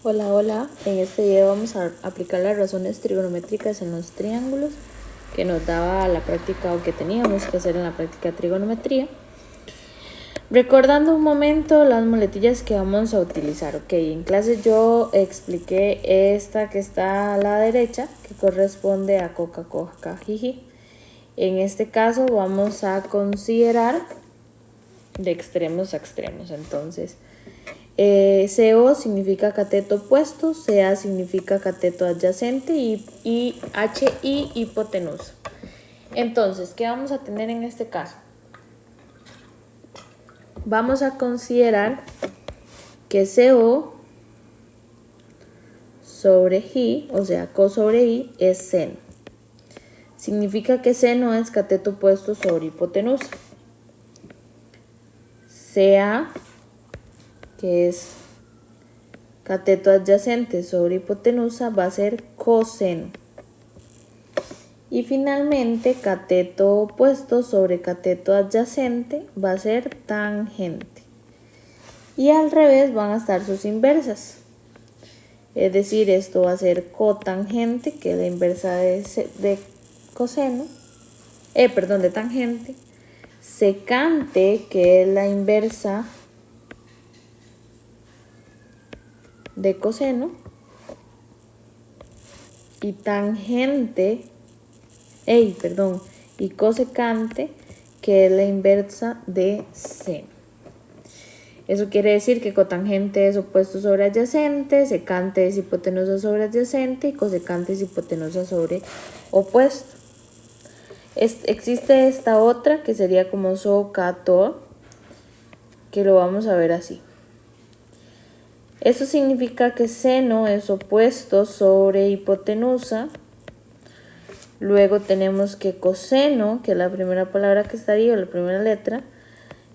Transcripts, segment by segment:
Hola, hola. En este video vamos a aplicar las razones trigonométricas en los triángulos que nos daba la práctica o que teníamos que hacer en la práctica de trigonometría. Recordando un momento las muletillas que vamos a utilizar. Ok, en clase yo expliqué esta que está a la derecha, que corresponde a coca, coca, jiji. En este caso vamos a considerar de extremos a extremos. Entonces, CO significa cateto opuesto, CA significa cateto adyacente y HI hipotenusa. Entonces, ¿qué vamos a tener en este caso? Vamos a considerar que CO sobre I, o sea, CO sobre I, es seno. Significa que seno es cateto opuesto sobre hipotenusa. CA, que es cateto adyacente sobre hipotenusa, va a ser coseno. Y finalmente, cateto opuesto sobre cateto adyacente va a ser tangente. Y al revés van a estar sus inversas. Es decir, esto va a ser cotangente, que es la inversa de coseno. De tangente. Secante, que es la inversa de coseno. Y tangente, y cosecante, que es la inversa de seno. Eso quiere decir que cotangente es opuesto sobre adyacente, secante es hipotenusa sobre adyacente y cosecante es hipotenusa sobre opuesto. Existe esta otra que sería como socato, que lo vamos a ver así. Eso significa que seno es opuesto sobre hipotenusa. Luego tenemos que coseno, que es la primera palabra que estaría, o la primera letra,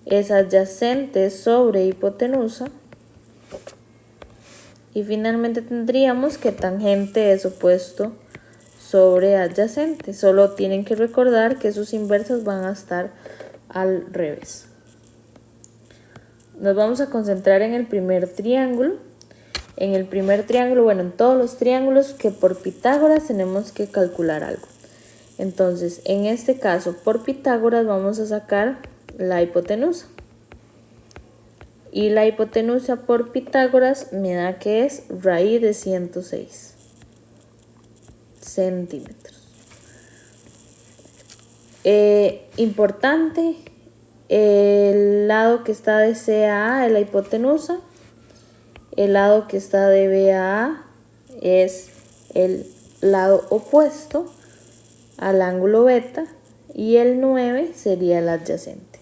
es adyacente sobre hipotenusa. Y finalmente tendríamos que tangente es opuesto sobre adyacente. Solo tienen que recordar que sus inversas van a estar al revés. Nos vamos a concentrar en el primer triángulo. En el primer triángulo, bueno, en todos los triángulos que por Pitágoras tenemos que calcular algo. Entonces, en este caso, por Pitágoras vamos a sacar la hipotenusa. Y la hipotenusa por Pitágoras me da que es raíz de 106 centímetros. Importante, el lado que está de CA es la hipotenusa. El lado que está de BA es el lado opuesto al ángulo beta y el 9 sería el adyacente.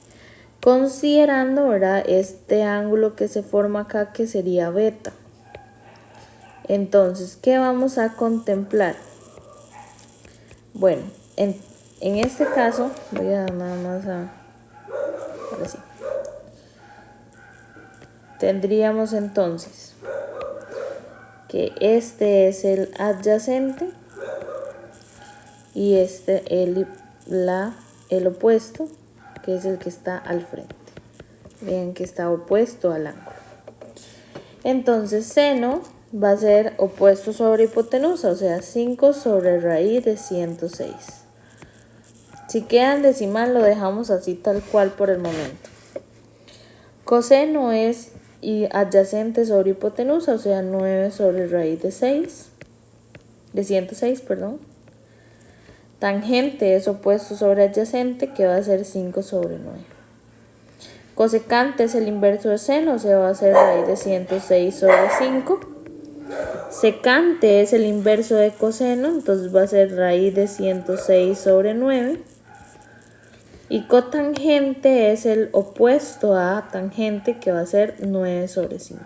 Considerando, ¿verdad?, este ángulo que se forma acá que sería beta. Entonces, ¿qué vamos a contemplar? Bueno, en este caso, voy a nada más ahora sí. Tendríamos entonces que este es el adyacente y este el opuesto, que es el que está al frente. Vean que está opuesto al ángulo. Entonces seno va a ser opuesto sobre hipotenusa, o sea 5 sobre raíz de 106. Si queda en decimal lo dejamos así tal cual por el momento. Coseno es adyacente sobre hipotenusa, o sea 9 sobre raíz de 106, perdón. Tangente es opuesto sobre adyacente, que va a ser 5 sobre 9. Cosecante es el inverso de seno, o sea, va a ser raíz de 106 sobre 5. Secante es el inverso de coseno, entonces va a ser raíz de 106 sobre 9. Y cotangente es el opuesto a tangente, que va a ser 9 sobre 5.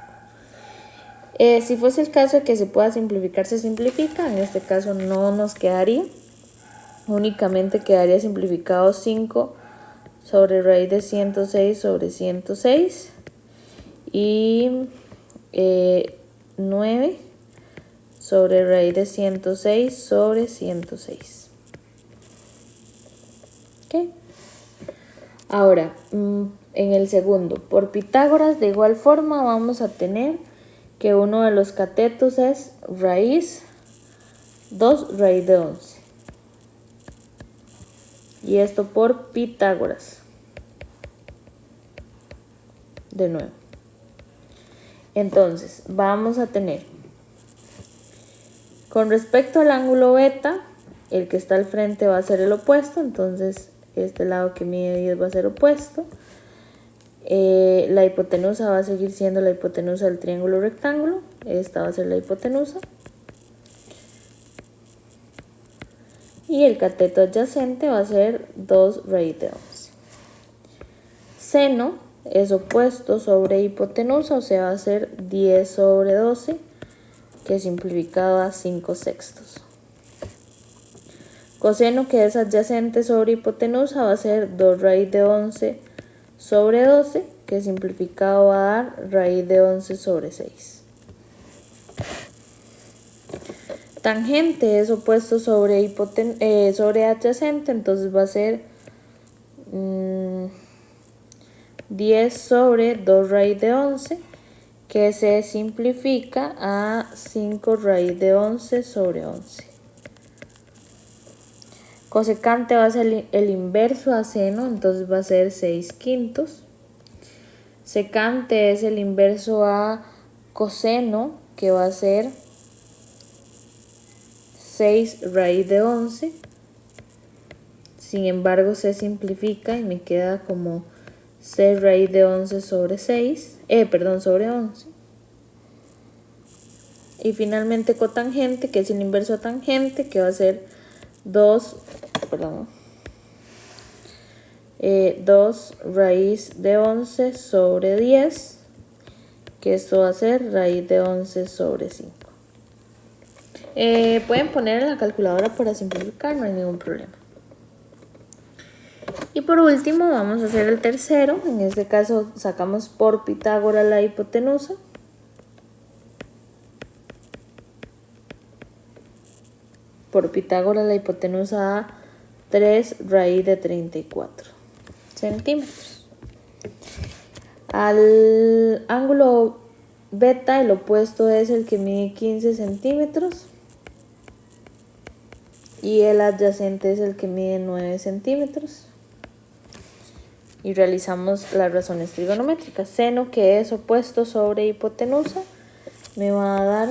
Si fuese el caso de que se pueda simplificar, se simplifica. En este caso no nos quedaría. Únicamente quedaría simplificado 5 sobre raíz de 106 sobre 106 y 9 sobre raíz de 106 sobre 106. ¿Ok? Ahora, en el segundo, por Pitágoras de igual forma vamos a tener que uno de los catetos es raíz 2 raíz de 11. Y esto por Pitágoras. De nuevo. Entonces, vamos a tener, con respecto al ángulo beta, el que está al frente va a ser el opuesto, entonces este lado que mide 10 va a ser opuesto. La hipotenusa va a seguir siendo la hipotenusa del triángulo rectángulo, esta va a ser la hipotenusa. Y el cateto adyacente va a ser 2 raíz de 11. Seno es opuesto sobre hipotenusa, o sea, va a ser 10 sobre 12, que simplificado a 5/6. Coseno, que es adyacente sobre hipotenusa, va a ser 2 raíz de 11 sobre 12, que simplificado va a dar raíz de 11 sobre 6. Tangente es opuesto sobre adyacente, entonces va a ser 10 sobre 2 raíz de 11, que se simplifica a 5 raíz de 11 sobre 11. Cosecante va a ser el inverso a seno, entonces va a ser 6/5. Secante es el inverso a coseno, que va a ser 6 raíz de 11. Sin embargo, se simplifica y me queda como 6 raíz de 11 sobre 6, sobre 11. Y finalmente cotangente, que es el inverso a tangente, que va a ser 2 raíz de 11 sobre 10, que esto va a ser raíz de 11 sobre 5. Pueden poner en la calculadora para simplificar, no hay ningún problema. Y por último vamos a hacer el tercero. En este caso sacamos por Pitágoras la hipotenusa. Por Pitágoras la hipotenusa da 3 raíz de 34 centímetros. Al ángulo beta el opuesto es el que mide 15 centímetros. Y el adyacente es el que mide 9 centímetros. Y realizamos las razones trigonométricas. Seno, que es opuesto sobre hipotenusa, me va a dar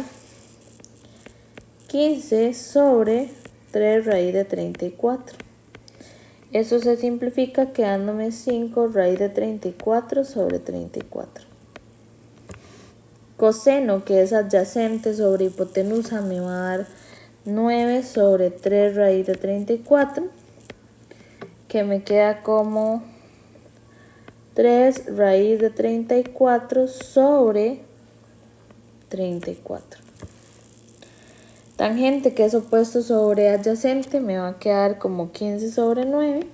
15 sobre 3 raíz de 34. Eso se simplifica quedándome 5 raíz de 34 sobre 34. Coseno, que es adyacente sobre hipotenusa, me va a dar 9 sobre 3 raíz de 34, que me queda como 3 raíz de 34 sobre 34. Tangente, que es opuesto sobre adyacente, me va a quedar como 15 sobre 9,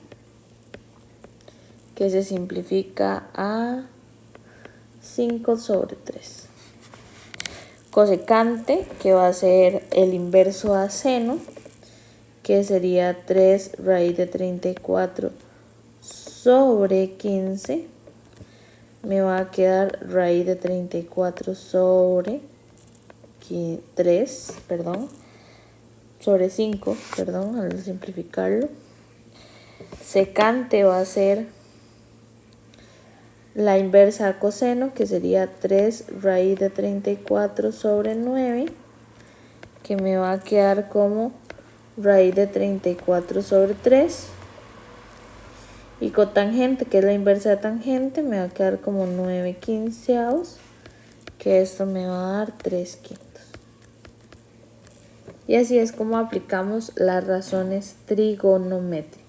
que se simplifica a 5 sobre 3. Cosecante, que va a ser el inverso a seno, que sería 3 raíz de 34 sobre 15, me va a quedar raíz de 34 sobre 5, al simplificarlo. Secante va a ser la inversa a coseno, que sería 3 raíz de 34 sobre 9, que me va a quedar como raíz de 34 sobre 3. Y cotangente, que es la inversa de tangente, me va a quedar como 9/15, que esto me va a dar 3/5. Y así es como aplicamos las razones trigonométricas.